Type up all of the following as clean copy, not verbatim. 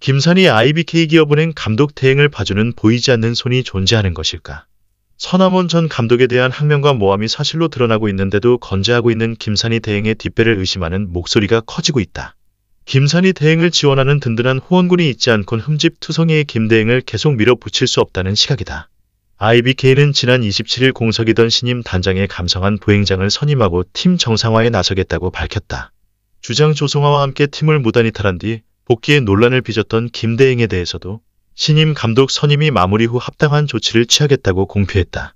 김산이 IBK기업은행 감독 대행을 봐주는 보이지 않는 손이 존재하는 것일까? 서남원 전 감독에 대한 항명과 모함이 사실로 드러나고 있는데도 건재하고 있는 김산이 대행의 뒷배를 의심하는 목소리가 커지고 있다. 김산이 대행을 지원하는 든든한 후원군이 있지 않곤 흠집투성이의 김 대행을 계속 밀어붙일 수 없다는 시각이다. IBK는 지난 27일 공석이던 신임 단장의 감성한 부행장을 선임하고 팀 정상화에 나서겠다고 밝혔다. 주장 조성화와 함께 팀을 무단 이탈한 뒤 복귀에 논란을 빚었던 김 대행에 대해서도 신임 감독 선임이 마무리 후 합당한 조치를 취하겠다고 공표했다.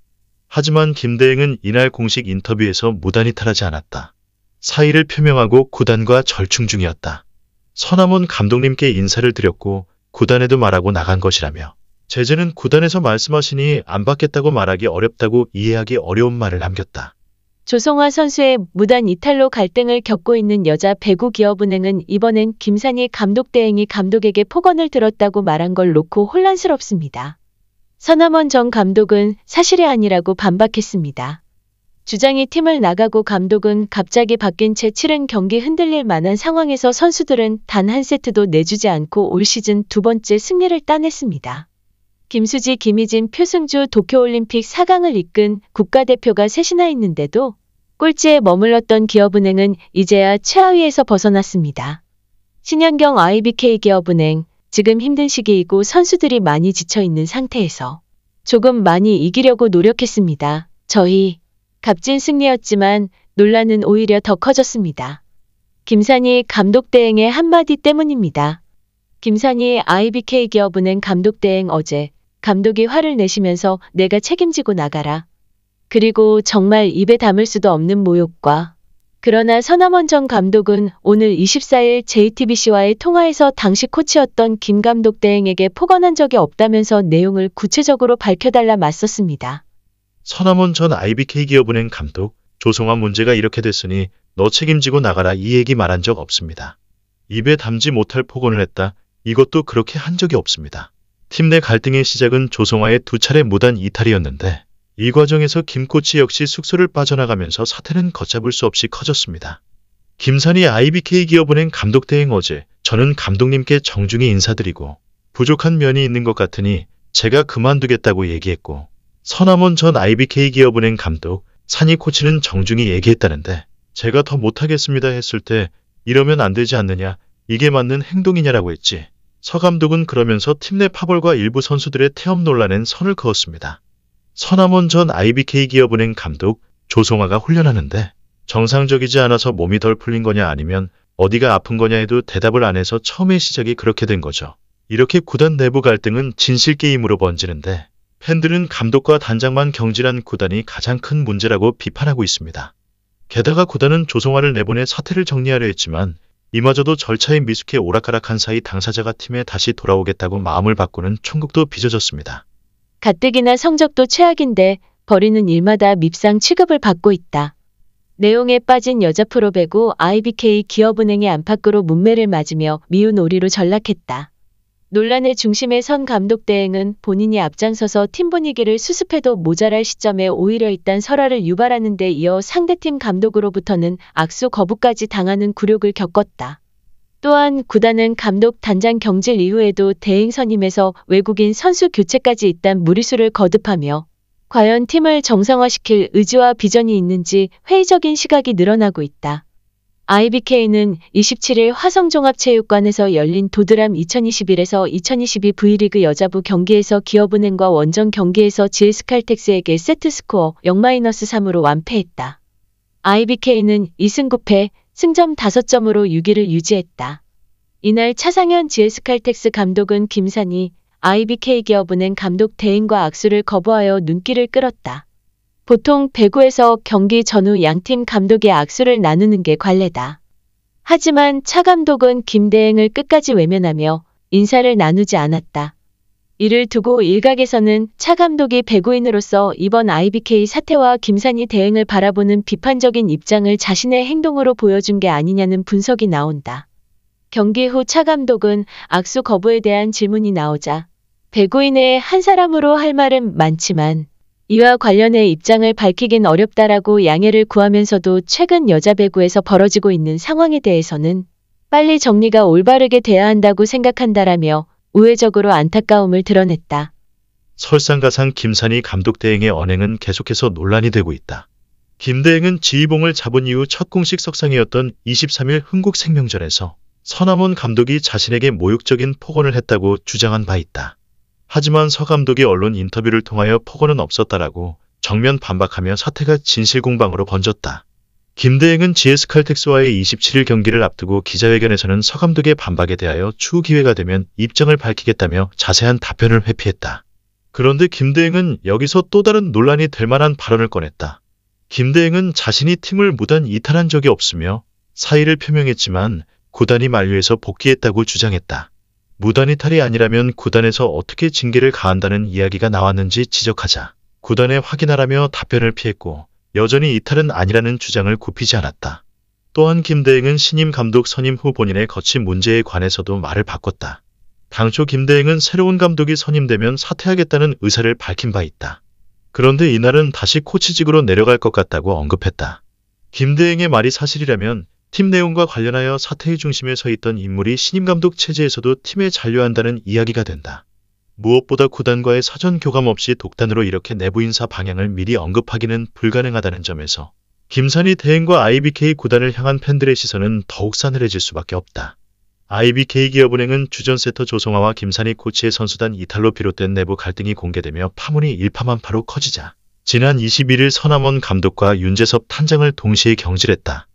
하지만 김 대행은 이날 공식 인터뷰에서 무단 이탈하지 않았다. 사의를 표명하고 구단과 절충 중이었다. 서남원 감독님께 인사를 드렸고 구단에도 말하고 나간 것이라며 제재는 구단에서 말씀하시니 안 받겠다고 말하기 어렵다고 이해하기 어려운 말을 남겼다. 조성화 선수의 무단 이탈로 갈등을 겪고 있는 여자 배구기업은행은 이번엔 김산이 감독 대행이 감독에게 폭언을 들었다고 말한 걸 놓고 혼란스럽습니다. 서남원 전 감독은 사실이 아니라고 반박했습니다. 주장이 팀을 나가고 감독은 갑자기 바뀐 채 치른 경기 흔들릴 만한 상황에서 선수들은 단 한 세트도 내주지 않고 올 시즌 2번째 승리를 따냈습니다. 김수지, 김희진, 표승주 도쿄올림픽 4강을 이끈 국가대표가 셋이나 있는데도 꼴찌에 머물렀던 기업은행은 이제야 최하위에서 벗어났습니다. 신현경 IBK기업은행, 지금 힘든 시기이고 선수들이 많이 지쳐있는 상태에서 조금 많이 이기려고 노력했습니다. 저희 값진 승리였지만 논란은 오히려 더 커졌습니다. 김산이 감독 대행의 한마디 때문입니다. 김산이 IBK기업은행 감독 대행 어제 감독이 화를 내시면서 내가 책임지고 나가라. 그리고 정말 입에 담을 수도 없는 모욕과 그러나 서남원 전 감독은 오늘 24일 JTBC와의 통화에서 당시 코치였던 김 감독 대행에게 폭언한 적이 없다면서 내용을 구체적으로 밝혀달라 맞섰습니다. 서남원 전 IBK기업은행 감독, 조성화 문제가 이렇게 됐으니 너 책임지고 나가라 이 얘기 말한 적 없습니다. 입에 담지 못할 폭언을 했다. 이것도 그렇게 한 적이 없습니다. 팀 내 갈등의 시작은 조성화의 2차례 무단 이탈이었는데 이 과정에서 김 코치 역시 숙소를 빠져나가면서 사태는 걷잡을 수 없이 커졌습니다. 김산이 IBK기업은행 감독 대행 어제 저는 감독님께 정중히 인사드리고 부족한 면이 있는 것 같으니 제가 그만두겠다고 얘기했고 서남원 전 IBK기업은행 감독, 산이 코치는 정중히 얘기했다는데 제가 더 못하겠습니다 했을 때 이러면 안 되지 않느냐, 이게 맞는 행동이냐라고 했지. 서 감독은 그러면서 팀 내 파벌과 일부 선수들의 태업 논란엔 선을 그었습니다. 서남원 전 IBK기업은행 감독, 조성화가 훈련하는데 정상적이지 않아서 몸이 덜 풀린 거냐 아니면 어디가 아픈 거냐 해도 대답을 안 해서 처음의 시작이 그렇게 된 거죠. 이렇게 구단 내부 갈등은 진실게임으로 번지는데 팬들은 감독과 단장만 경질한 구단이 가장 큰 문제라고 비판하고 있습니다. 게다가 구단은 조성화를 내보내 사태를 정리하려 했지만 이마저도 절차에 미숙해 오락가락한 사이 당사자가 팀에 다시 돌아오겠다고 마음을 바꾸는 총국도 빚어졌습니다. 가뜩이나 성적도 최악인데 벌이는 일마다 밉상 취급을 받고 있다. 내용에 빠진 여자 프로배구 IBK 기업은행의 안팎으로 문매를 맞으며 미운 오리로 전락했다. 논란의 중심에 선 감독 대행은 본인이 앞장서서 팀 분위기를 수습해도 모자랄 시점에 오히려 이딴 설화를 유발하는 데 이어 상대팀 감독으로부터는 악수 거부까지 당하는 굴욕을 겪었다. 또한 구단은 감독 단장 경질 이후에도 대행 선임에서 외국인 선수 교체까지 잇단 무리수를 거듭하며 과연 팀을 정상화시킬 의지와 비전이 있는지 회의적인 시각이 늘어나고 있다. IBK는 27일 화성종합체육관에서 열린 도드람 2021에서 2022 V리그 여자부 경기에서 기업은행과 원정 경기에서 GS칼텍스에게 세트스코어 0-3으로 완패했다. IBK는 2승 9패, 승점 5점으로 6위를 유지했다. 이날 차상현 GS칼텍스 감독은 김산이 IBK기업은행 감독 대행과 악수를 거부하여 눈길을 끌었다. 보통 배구에서 경기 전후 양팀 감독의 악수를 나누는 게 관례다. 하지만 차 감독은 김 대행을 끝까지 외면하며 인사를 나누지 않았다. 이를 두고 일각에서는 차 감독이 배구인으로서 이번 IBK 사태와 김산이 대행을 바라보는 비판적인 입장을 자신의 행동으로 보여준 게 아니냐는 분석이 나온다. 경기 후 차 감독은 악수 거부에 대한 질문이 나오자 배구인의 한 사람으로 할 말은 많지만 이와 관련해 입장을 밝히긴 어렵다라고 양해를 구하면서도 최근 여자 배구에서 벌어지고 있는 상황에 대해서는 빨리 정리가 올바르게 돼야 한다고 생각한다라며 우회적으로 안타까움을 드러냈다. 설상가상 김산희 감독 대행의 언행은 계속해서 논란이 되고 있다. 김 대행은 지휘봉을 잡은 이후 첫 공식 석상이었던 23일 흥국생명전에서 서남원 감독이 자신에게 모욕적인 폭언을 했다고 주장한 바 있다. 하지만 서 감독이 언론 인터뷰를 통하여 폭언은 없었다라고 정면 반박하며 사태가 진실공방으로 번졌다. 김 대행은 GS칼텍스와의 27일 경기를 앞두고 기자회견에서는 서 감독의 반박에 대하여 추후 기회가 되면 입장을 밝히겠다며 자세한 답변을 회피했다. 그런데 김 대행은 여기서 또 다른 논란이 될 만한 발언을 꺼냈다. 김 대행은 자신이 팀을 무단 이탈한 적이 없으며 사의를 표명했지만 구단이 만류해서 복귀했다고 주장했다. 무단 이탈이 아니라면 구단에서 어떻게 징계를 가한다는 이야기가 나왔는지 지적하자 구단에 확인하라며 답변을 피했고 여전히 이탈은 아니라는 주장을 굽히지 않았다. 또한 김 대행은 신임 감독 선임 후 본인의 거취 문제에 관해서도 말을 바꿨다. 당초 김 대행은 새로운 감독이 선임되면 사퇴하겠다는 의사를 밝힌 바 있다. 그런데 이날은 다시 코치직으로 내려갈 것 같다고 언급했다. 김 대행의 말이 사실이라면 팀 내용과 관련하여 사태의 중심에 서 있던 인물이 신임 감독 체제에서도 팀에 잔류한다는 이야기가 된다. 무엇보다 구단과의 사전 교감 없이 독단으로 이렇게 내부 인사 방향을 미리 언급하기는 불가능하다는 점에서 김산희 대행과 IBK 구단을 향한 팬들의 시선은 더욱 싸늘해질 수밖에 없다. IBK 기업은행은 주전 세터 조성아와 김산희 코치의 선수단 이탈로 비롯된 내부 갈등이 공개되며 파문이 일파만파로 커지자 지난 21일 서남원 감독과 윤재섭 탄장을 동시에 경질했다.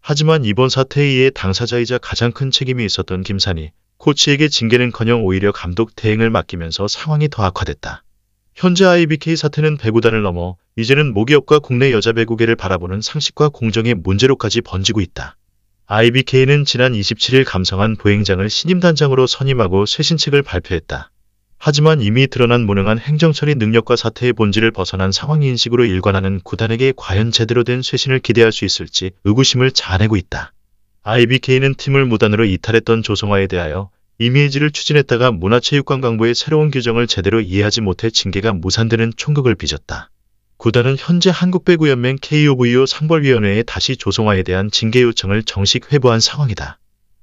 하지만 이번 사태에 의해 당사자이자 가장 큰 책임이 있었던 김산희 코치에게 징계는커녕 오히려 감독 대행을 맡기면서 상황이 더 악화됐다. 현재 IBK 사태는 배구단을 넘어 이제는 모기업과 국내 여자 배구계를 바라보는 상식과 공정의 문제로까지 번지고 있다. IBK는 지난 27일 감성한 부행장을 신임단장으로 선임하고 쇄신책을 발표했다. 하지만 이미 드러난 무능한 행정처리 능력과 사태의 본질을 벗어난 상황인식으로 일관하는 구단에게 과연 제대로 된 쇄신을 기대할 수 있을지 의구심을 자아내고 있다. IBK는 팀을 무단으로 이탈했던 조성아에 대하여 이미지를 추진했다가 문화체육관광부의 새로운 규정을 제대로 이해하지 못해 징계가 무산되는 총극을 빚었다. 구단은 현재 한국배구연맹 KOVO 상벌위원회에 다시 조성아에 대한 징계 요청을 정식 회부한 상황이다.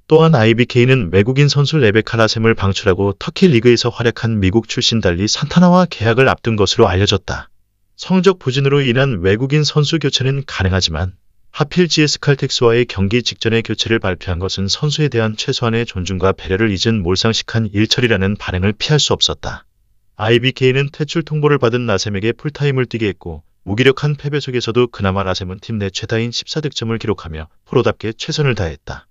또한 IBK는 외국인 선수 레베카 라셈을 방출하고 터키 리그에서 활약한 미국 출신 달리 산타나와 계약을 앞둔 것으로 알려졌다. 성적 부진으로 인한 외국인 선수 교체는 가능하지만 하필 GS칼텍스와의 경기 직전에 교체를 발표한 것은 선수에 대한 최소한의 존중과 배려를 잊은 몰상식한 일처리라는 반응을 피할 수 없었다. IBK는 퇴출 통보를 받은 라셈에게 풀타임을 뛰게 했고 무기력한 패배 속에서도 그나마 라셈은 팀 내 최다인 14득점을 기록하며 프로답게 최선을 다했다.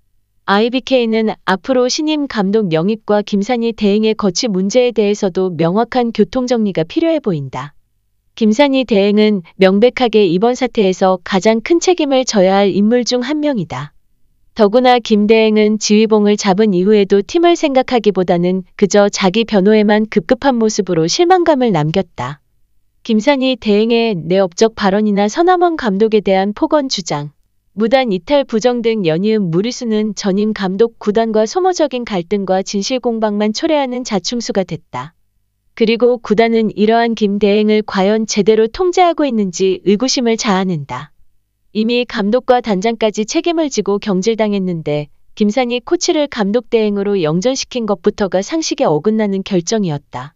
IBK는 앞으로 신임 감독 영입과 김산희 대행의 거취 문제에 대해서도 명확한 교통정리가 필요해 보인다. 김산희 대행은 명백하게 이번 사태에서 가장 큰 책임을 져야 할 인물 중 한 명이다. 더구나 김 대행은 지휘봉을 잡은 이후에도 팀을 생각하기보다는 그저 자기 변호에만 급급한 모습으로 실망감을 남겼다. 김산희 대행의 내업적 발언이나 서남원 감독에 대한 폭언 주장, 무단 이탈 부정 등 연이은 무리수는 전임 감독 구단과 소모적인 갈등과 진실 공방만 초래하는 자충수가 됐다. 그리고 구단은 이러한 김 대행을 과연 제대로 통제하고 있는지 의구심을 자아낸다. 이미 감독과 단장까지 책임을 지고 경질당했는데 김산희 코치를 감독 대행으로 영전시킨 것부터가 상식에 어긋나는 결정이었다.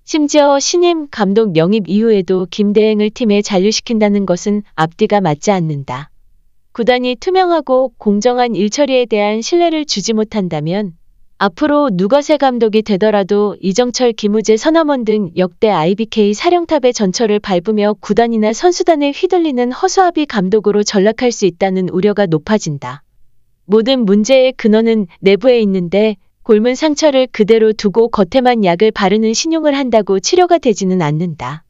심지어 신임 감독 영입 이후에도 김 대행을 팀에 잔류시킨다는 것은 앞뒤가 맞지 않는다. 구단이 투명하고 공정한 일처리에 대한 신뢰를 주지 못한다면 앞으로 누가 새 감독이 되더라도 이정철, 김우재, 서남원 등 역대 IBK 사령탑의 전철을 밟으며 구단이나 선수단에 휘둘리는 허수아비 감독으로 전락할 수 있다는 우려가 높아진다. 모든 문제의 근원은 내부에 있는데 곪은 상처를 그대로 두고 겉에만 약을 바르는 신용을 한다고 치료가 되지는 않는다.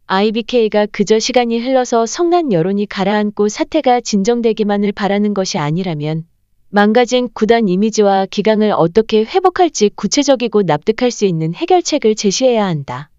IBK가 그저 시간이 흘러서 성난 여론이 가라앉고 사태가 진정되기만을 바라는 것이 아니라면 망가진 구단 이미지와 기강을 어떻게 회복할지 구체적이고 납득할 수 있는 해결책을 제시해야 한다.